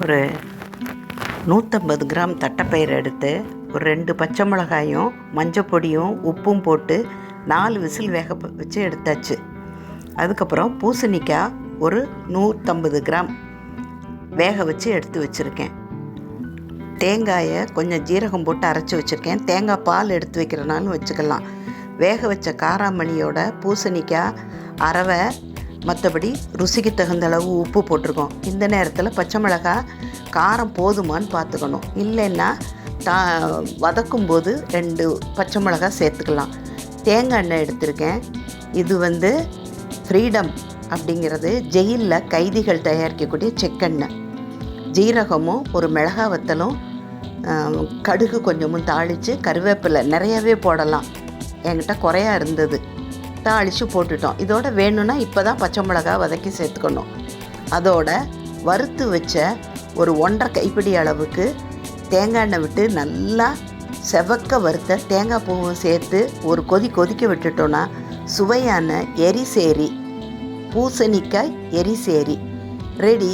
ஒரு 150 கிராம் தட்டைப்பயிறு எடுத்து ஒரு 2 பச்சை மிளகாயும் மஞ்சள் பொடியும் உப்பும் போட்டு 4 விசில் வேக வச்சு எடுத்தாச்சு. அதுக்கப்புறம் பூசணிக்காய் ஒரு 150 கிராம் வேக வச்சு எடுத்து வச்சுருக்கேன். தேங்காயை கொஞ்சம் ஜீரகம் போட்டு அரைச்சி வச்சுருக்கேன். தேங்காய் பால் எடுத்து வைக்கிறனாலும் வச்சுக்கலாம். வேக வச்ச காராமணியோட பூசணிக்காய் அரவை, மற்றபடி ருசிக்கு தகுந்த அளவு உப்பு போட்டிருக்கோம். இந்த நேரத்தில் பச்சை மிளகாய் காரம் போதுமான்னு பார்த்துக்கணும். இல்லைன்னா வதக்கும்போது 2 பச்சை மிளகாய் சேர்த்துக்கலாம். தேங்காய் எண்ணெய் எடுத்திருக்கேன். இது ஃப்ரீடம் அப்படிங்கிறது ஜெயிலில் கைதிகள் தயாரிக்கக்கூடிய செக்கெண்ணெய். ஜீரகமும் ஒரு மிளகாய் வத்தலும் கடுகு கொஞ்சமும் தாளித்து கருவேப்பிலை நிறையவே போடலாம். என்கிட்ட குறையா இருந்தது, தாளித்து போட்டுட்டோம். இதோட வேணும்னா இப்போ தான் பச்சை மிளகாய் வதக்கி சேர்த்துக்கணும். அதோட வறுத்து வச்ச ஒரு 1.5 கைப்பிடி அளவுக்கு தேங்காய் எண்ணெய் விட்டு நல்லா செவக்க வறுத்த தேங்காய் பூவும் சேர்த்து ஒரு கொதிக்க விட்டுட்டோன்னா சுவையான எரிசேரி, பூசணிக்காய் எரிசேரி ரெடி.